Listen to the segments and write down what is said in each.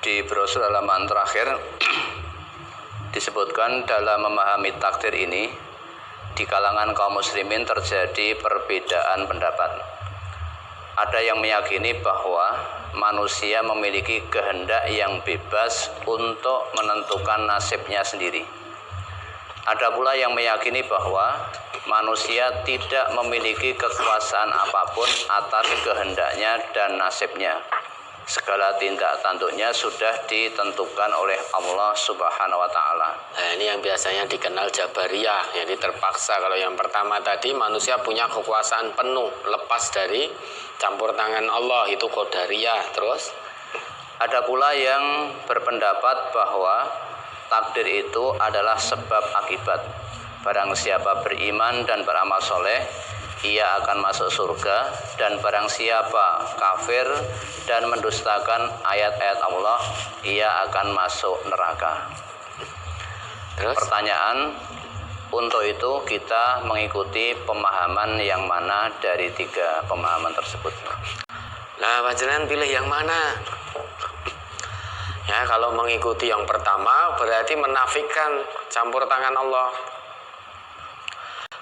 Di brosur halaman terakhir disebutkan dalam memahami takdir ini di kalangan kaum muslimin terjadi perbedaan pendapat. Ada yang meyakini bahwa manusia memiliki kehendak yang bebas untuk menentukan nasibnya sendiri. Ada pula yang meyakini bahwa manusia tidak memiliki kekuasaan apapun atas kehendaknya dan nasibnya. Segala tindak tanduknya sudah ditentukan oleh Allah Subhanahu wa Ta'ala. Nah, ini yang biasanya dikenal Jabariyah, jadi terpaksa. Kalau yang pertama tadi manusia punya kekuasaan penuh, lepas dari campur tangan Allah, itu Qadariyah. Terus ada pula yang berpendapat bahwa takdir itu adalah sebab akibat. Barang siapa beriman dan beramal soleh, ia akan masuk surga, dan barang siapa kafir dan mendustakan ayat-ayat Allah, ia akan masuk neraka. Terus? Pertanyaan, untuk itu kita mengikuti pemahaman yang mana dari tiga pemahaman tersebut? Nah, panjenengan pilih yang mana? Ya, kalau mengikuti yang pertama berarti menafikan campur tangan Allah.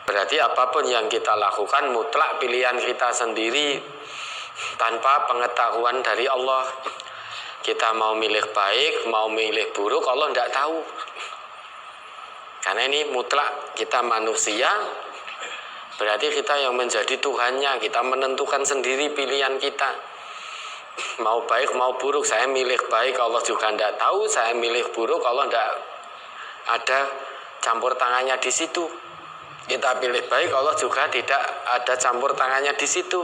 Berarti apapun yang kita lakukan mutlak pilihan kita sendiri tanpa pengetahuan dari Allah. Kita mau milih baik, mau milih buruk, Allah tidak tahu. Karena ini mutlak, kita manusia, berarti kita yang menjadi Tuhannya, kita menentukan sendiri pilihan kita. Mau baik, mau buruk, saya milih baik, Allah juga tidak tahu. Saya milih buruk, Allah tidak ada campur tangannya di situ. Kita pilih baik, Allah juga tidak ada campur tangannya di situ.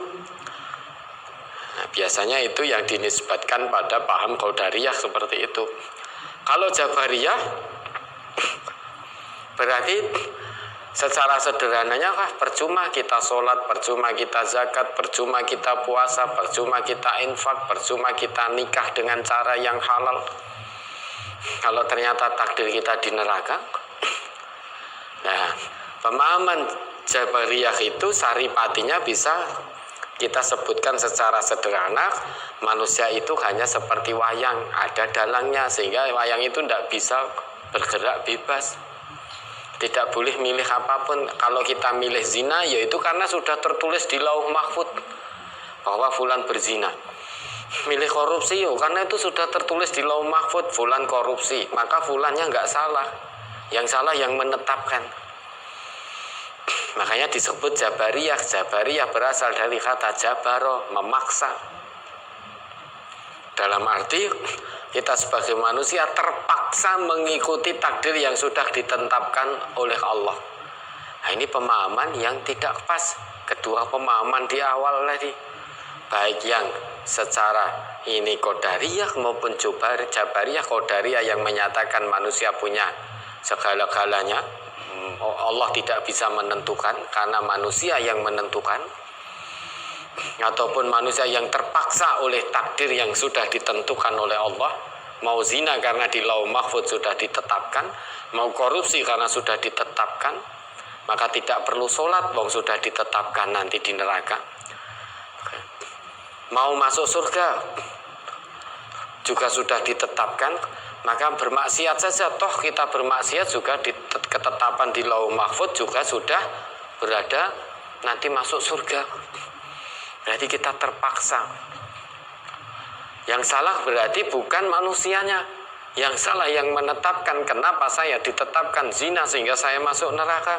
Nah, biasanya itu yang dinisbatkan pada paham Qadariyah seperti itu. Kalau Jabariyah berarti secara sederhananya percuma kita sholat, percuma kita zakat, percuma kita puasa, percuma kita infak, percuma kita nikah dengan cara yang halal. Kalau ternyata takdir kita di neraka. Nah, pemahaman Jabariyah itu saripatinya bisa kita sebutkan secara sederhana, manusia itu hanya seperti wayang, ada dalangnya, sehingga wayang itu tidak bisa bergerak bebas. Tidak boleh milih apapun. Kalau kita milih zina, yaitu karena sudah tertulis di Lauh Mahfud bahwa fulan berzina. Milih korupsi, karena itu sudah tertulis di Lauh Mahfud fulan korupsi, maka fulannya nggak salah. Yang salah yang menetapkan. Makanya disebut Jabariyah. Jabariyah berasal dari kata jabaro, memaksa. Dalam arti kita sebagai manusia terpaksa mengikuti takdir yang sudah ditetapkan oleh Allah. Nah, ini pemahaman yang tidak pas. Kedua pemahaman di awal tadi, baik yang secara ini Qadariyah maupun Jabariyah. Qadariyah yang menyatakan manusia punya segala-galanya, Allah tidak bisa menentukan karena manusia yang menentukan, ataupun manusia yang terpaksa oleh takdir yang sudah ditentukan oleh Allah. Mau zina karena di Lauh Mahfud sudah ditetapkan, mau korupsi karena sudah ditetapkan, maka tidak perlu sholat, wong sudah ditetapkan nanti di neraka. Mau masuk surga juga sudah ditetapkan, maka bermaksiat saja, toh kita bermaksiat juga ketetapan di Lauh Mahfud juga sudah berada nanti masuk surga. Berarti kita terpaksa. Yang salah berarti bukan manusianya, yang salah yang menetapkan. Kenapa saya ditetapkan zina sehingga saya masuk neraka?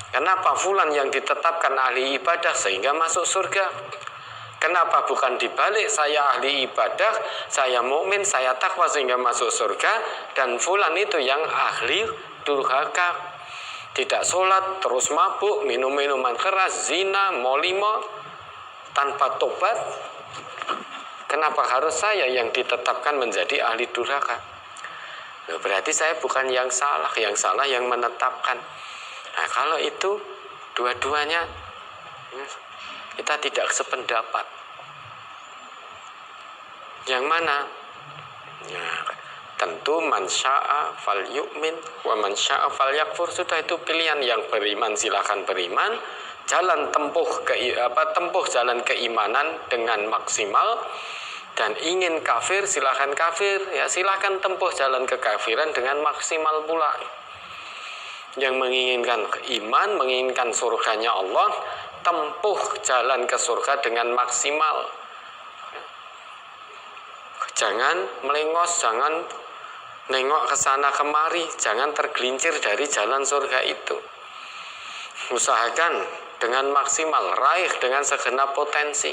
Kenapa fulan yang ditetapkan ahli ibadah sehingga masuk surga? Kenapa bukan dibalik, saya ahli ibadah, saya mukmin, saya takwa sehingga masuk surga, dan fulan itu yang ahli durhaka, tidak sholat, terus mabuk, minum minuman keras, zina, molimo, tanpa tobat. Kenapa harus saya yang ditetapkan menjadi ahli durhaka? Berarti saya bukan yang salah yang menetapkan. Nah, kalau itu dua-duanya kita tidak sependapat. Yang mana? Nah, tentu man syaa fal yu'min wa man syaa fal yakfur. Sudah, itu pilihan. Yang beriman silakan beriman, tempuh jalan keimanan dengan maksimal, dan ingin kafir, silahkan kafir, ya silahkan tempuh jalan kekafiran dengan maksimal pula. Yang menginginkan iman, menginginkan surganya Allah, tempuh jalan ke surga dengan maksimal. Jangan melengos, jangan nengok ke sana kemari, jangan tergelincir dari jalan surga itu. Usahakan dengan maksimal, raih dengan segenap potensi.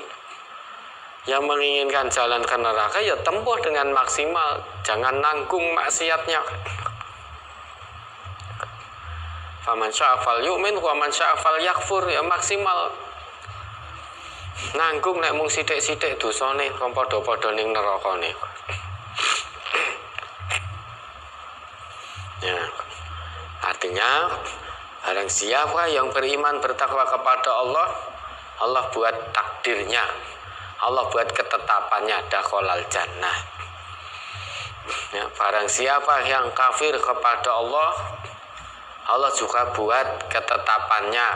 Yang menginginkan jalan ke neraka ya tempuh dengan maksimal, jangan nanggung maksiatnya. Faman syaa falyu'min wa man syaa falyakfur, ya maksimal. Nanggung nek mung sithik-sithik dosane kok padha-padha ning nerakane. Ya. Artinya barang siapa yang beriman bertakwa kepada Allah, Allah buat takdirnya, Allah buat ketetapannya dakhalal jannah. Ya, barang siapa yang kafir kepada Allah, Allah juga buat ketetapannya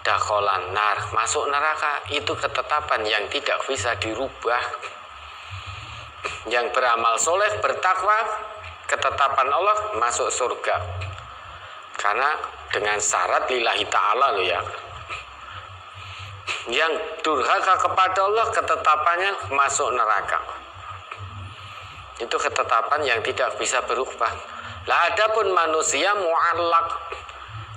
dakhalan nar, masuk neraka. Itu ketetapan yang tidak bisa dirubah. Yang beramal soleh, bertakwa, ketetapan Allah masuk surga. Karena dengan syarat lillahi ta'ala loh ya. Yang durhaka kepada Allah, ketetapannya masuk neraka. Itu ketetapan yang tidak bisa berubah. Lah adapun manusia mu'allaq,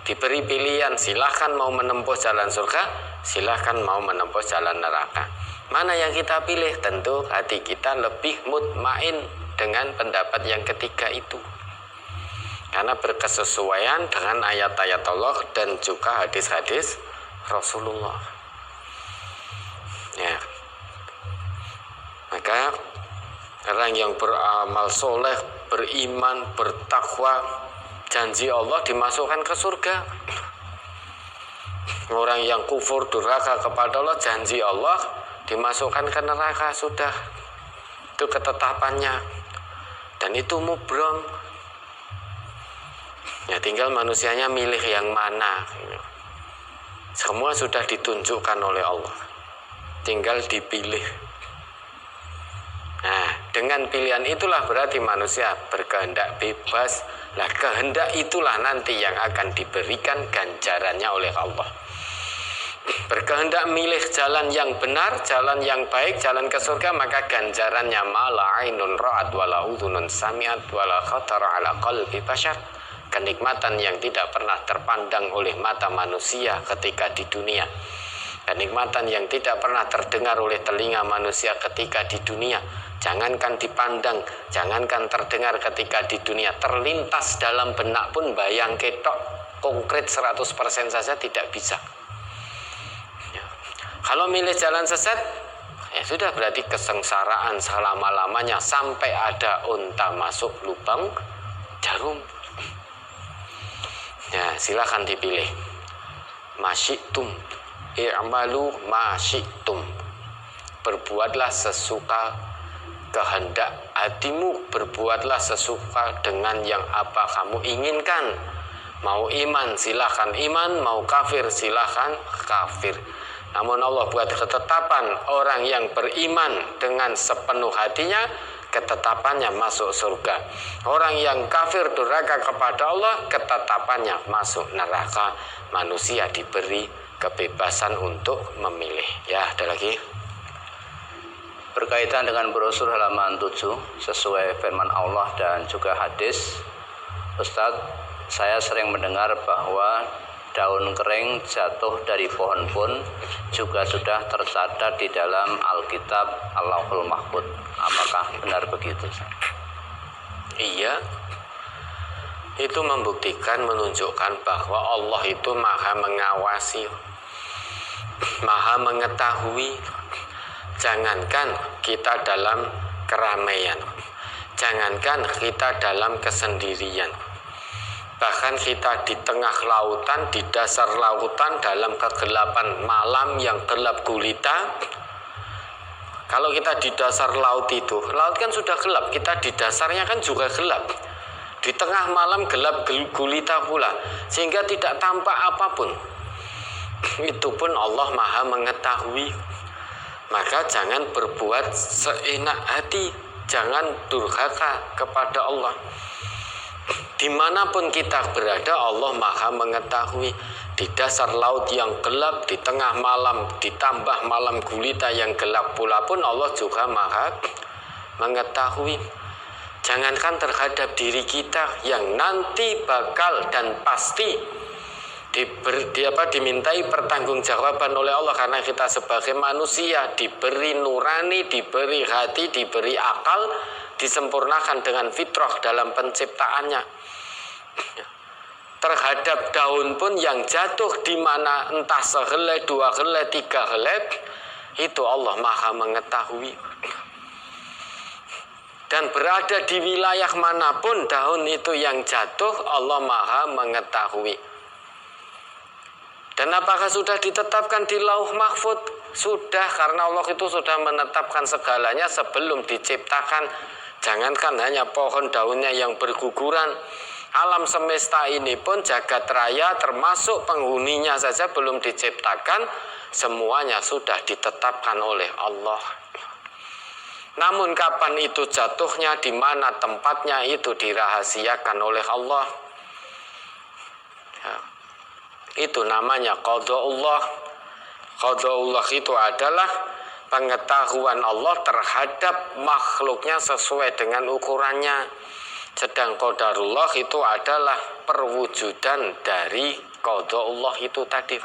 diberi pilihan, silahkan mau menempuh jalan surga, silahkan mau menempuh jalan neraka. Mana yang kita pilih? Tentu hati kita lebih mutmain dengan pendapat yang ketiga itu, karena berkesesuaian dengan ayat-ayat Allah dan juga hadis-hadis Rasulullah. Ya. Maka orang yang beramal soleh, beriman, bertakwa, janji Allah dimasukkan ke surga. Orang yang kufur, durhaka kepada Allah, janji Allah dimasukkan ke neraka. Sudah, itu ketetapannya, dan itu mubrom. Ya tinggal manusianya milih yang mana. Semua sudah ditunjukkan oleh Allah, tinggal dipilih. Nah, dengan pilihan itulah berarti manusia berkehendak bebas. Lah kehendak itulah nanti yang akan diberikan ganjarannya oleh Allah. Berkehendak milih jalan yang benar, jalan yang baik, jalan ke surga, maka ganjarannya mala ainun ra'at wala udhunun sami'at wala khatara ala qalbi bashar. Kenikmatan yang tidak pernah terpandang oleh mata manusia ketika di dunia. Kenikmatan yang tidak pernah terdengar oleh telinga manusia ketika di dunia. Jangankan dipandang, jangankan terdengar ketika di dunia, terlintas dalam benak pun bayang ketok konkret 100% saja tidak bisa. Ya. Kalau milih jalan sesat, ya sudah berarti kesengsaraan selama-lamanya sampai ada unta masuk lubang jarum. Ya, silakan dipilih. Masyitum, i'malu masyitum. Berbuatlah sesuka kehendak hatimu, berbuatlah sesuka dengan yang apa kamu inginkan. Mau iman silahkan iman, mau kafir silahkan kafir. Namun Allah buat ketetapan orang yang beriman dengan sepenuh hatinya, ketetapannya masuk surga. Orang yang kafir durhaka kepada Allah, ketetapannya masuk neraka. Manusia diberi kebebasan untuk memilih. Ya, ada lagi. Berkaitan dengan brosur halaman 7 sesuai firman Allah dan juga hadis, Ustadz, saya sering mendengar bahwa daun kering jatuh dari pohon pun juga sudah tercatat di dalam Alkitab Allahul Mahfud. Apakah benar begitu? Iya, itu membuktikan, menunjukkan bahwa Allah itu maha mengawasi, maha mengetahui. Jangankan kita dalam keramaian, jangankan kita dalam kesendirian, bahkan kita di tengah lautan, di dasar lautan, dalam kegelapan malam yang gelap gulita. Kalau kita di dasar laut itu, laut kan sudah gelap, kita di dasarnya kan juga gelap. Di tengah malam gelap gulita pula, sehingga tidak tampak apapun. Itu pun Allah maha mengetahui. maka jangan berbuat seenak hati, jangan durhaka kepada Allah. Dimanapun kita berada, Allah Maha mengetahui. Di dasar laut yang gelap, di tengah malam, ditambah malam gulita yang gelap pula pun Allah juga Maha mengetahui. Jangankan terhadap diri kita yang nanti bakal dan pasti dimintai pertanggungjawaban oleh Allah, karena kita sebagai manusia diberi nurani, diberi hati, diberi akal, disempurnakan dengan fitrah dalam penciptaannya. Terhadap daun pun yang jatuh di mana entah sehelai, dua helai, tiga helai, itu Allah Maha mengetahui. Dan berada di wilayah manapun daun itu yang jatuh, Allah Maha mengetahui. Dan apakah sudah ditetapkan di Lauh Mahfuz? Sudah, karena Allah itu sudah menetapkan segalanya sebelum diciptakan. Jangankan hanya pohon daunnya yang berguguran, alam semesta ini pun jagat raya termasuk penghuninya saja belum diciptakan, semuanya sudah ditetapkan oleh Allah. Namun kapan itu jatuhnya, di mana tempatnya, itu dirahasiakan oleh Allah. Ya. Itu namanya qada'ullah. Qada'ullah itu adalah pengetahuan Allah terhadap makhluknya sesuai dengan ukurannya. Sedang qadarullah itu adalah perwujudan dari qada'ullah itu tadi.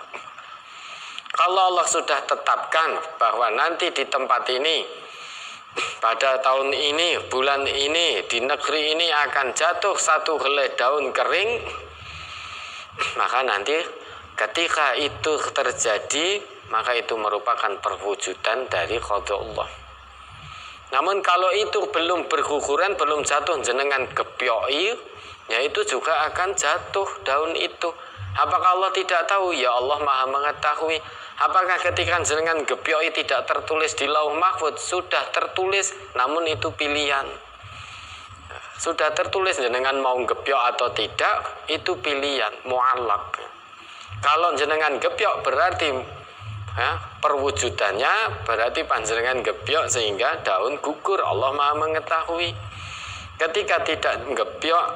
Kalau Allah sudah tetapkan bahwa nanti di tempat ini, pada tahun ini, bulan ini, di negeri ini akan jatuh satu helai daun kering, maka nanti ketika itu terjadi, maka itu merupakan perwujudan dari qada'ullah. Namun kalau itu belum berguguran, belum jatuh, jenengan gepyoi, ya itu juga akan jatuh daun itu. Apakah Allah tidak tahu? Ya Allah Maha mengetahui. Apakah ketika jenengan gepyoi tidak tertulis di Lauh Mahfuz? Sudah tertulis, namun itu pilihan. Sudah tertulis, jenengan mau gepyok atau tidak, itu pilihan, mu'allaq. Kalau jenengan gepyok berarti perwujudannya berarti panjenengan gepyok sehingga daun gugur, Allah Maha mengetahui. Ketika tidak gepyok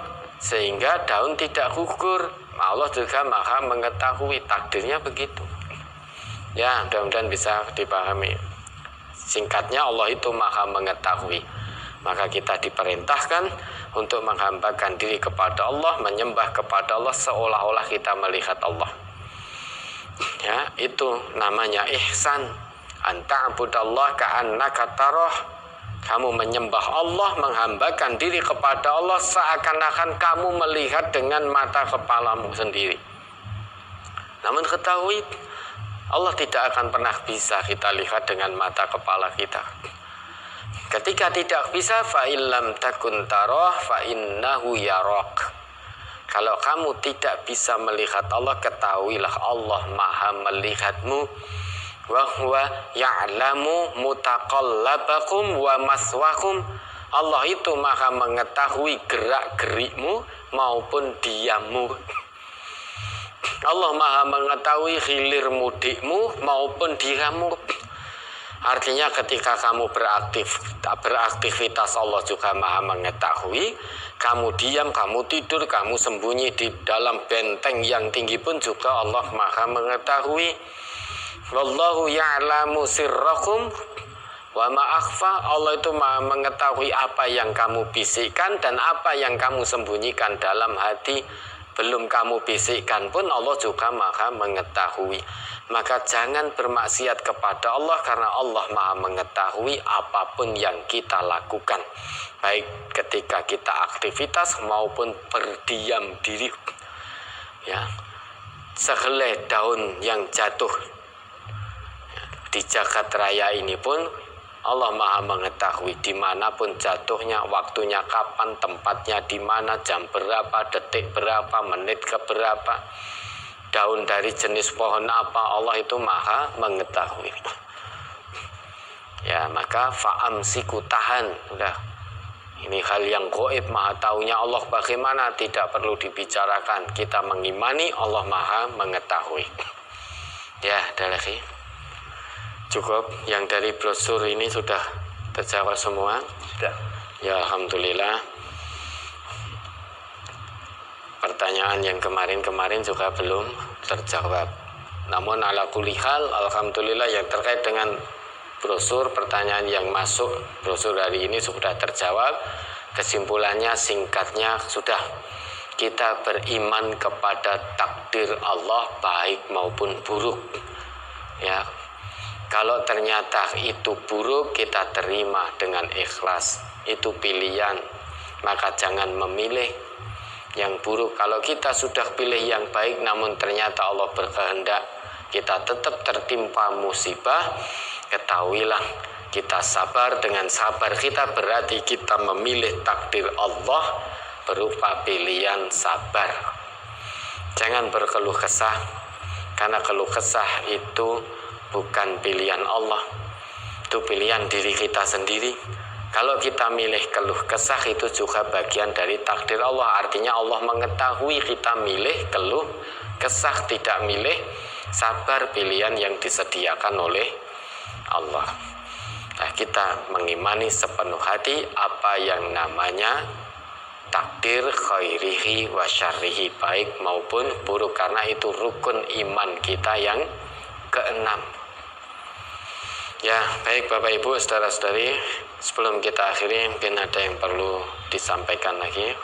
sehingga daun tidak gugur, Allah juga Maha mengetahui, takdirnya begitu. Ya, mudah-mudahan bisa dipahami. Singkatnya, Allah itu Maha mengetahui. Maka kita diperintahkan untuk menghambakan diri kepada Allah, menyembah kepada Allah seolah-olah kita melihat Allah. Ya, itu namanya ihsan. Anta'budallah ka'annaka tarah. Kamu menyembah Allah, menghambakan diri kepada Allah seakan-akan kamu melihat dengan mata kepalamu sendiri. Namun ketahui, Allah tidak akan pernah bisa kita lihat dengan mata kepala kita. Ketika tidak bisa, fa illam takun tarah fa innahu yarak. Kalau kamu tidak bisa melihat Allah, ketahuilah Allah Maha melihatmu. Wa huwa ya'lamu mutaqallabakum wa maswakum. Allah itu Maha mengetahui gerak-gerikmu maupun diammu. Allah Maha mengetahui hilir mudikmu maupun diammu. Artinya ketika kamu beraktivitas, Allah juga Maha mengetahui. Kamu diam, kamu tidur, kamu sembunyi di dalam benteng yang tinggi pun juga Allah Maha mengetahui. Wallahu ya'lamu sirrakum wa ma akhfa. Allah itu Maha mengetahui apa yang kamu bisikkan dan apa yang kamu sembunyikan dalam hati. Belum kamu bisikkan pun Allah juga Maha mengetahui. Maka jangan bermaksiat kepada Allah, karena Allah Maha mengetahui apapun yang kita lakukan, baik ketika kita aktivitas maupun berdiam diri. Ya, sehelai daun yang jatuh di jagat raya ini pun Allah Maha mengetahui dimanapun jatuhnya, waktunya kapan, tempatnya di mana, jam berapa, detik berapa, menit ke berapa, daun dari jenis pohon apa, Allah itu Maha mengetahui. Ya, maka fa'amsiku, tahan. Udah, ini hal yang gaib, Maha taunya Allah bagaimana, tidak perlu dibicarakan. Kita mengimani Allah Maha mengetahui. Ya, ada lagi. Cukup. Yang dari brosur ini sudah terjawab semua. Sudah. Ya alhamdulillah. Pertanyaan yang kemarin-kemarin juga belum terjawab. Namun ala kulli hal, alhamdulillah yang terkait dengan brosur, pertanyaan yang masuk brosur hari ini sudah terjawab. Kesimpulannya, singkatnya sudah, kita beriman kepada takdir Allah baik maupun buruk. Ya, kalau ternyata itu buruk, kita terima dengan ikhlas. Itu pilihan, maka jangan memilih yang buruk. Kalau kita sudah pilih yang baik namun ternyata Allah berkehendak kita tetap tertimpa musibah, ketahuilah kita sabar. Dengan sabar kita berarti kita memilih takdir Allah berupa pilihan sabar. Jangan berkeluh kesah, karena keluh kesah itu bukan pilihan Allah, itu pilihan diri kita sendiri. Kalau kita milih keluh kesah, itu juga bagian dari takdir Allah. Artinya Allah mengetahui kita milih keluh kesah, tidak milih sabar, pilihan yang disediakan oleh Allah. Nah, kita mengimani sepenuh hati apa yang namanya takdir khairihi wa syarrihi, baik maupun buruk, karena itu rukun iman kita yang keenam. Ya, baik Bapak Ibu, saudara-saudari, sebelum kita akhiri, mungkin ada yang perlu disampaikan lagi.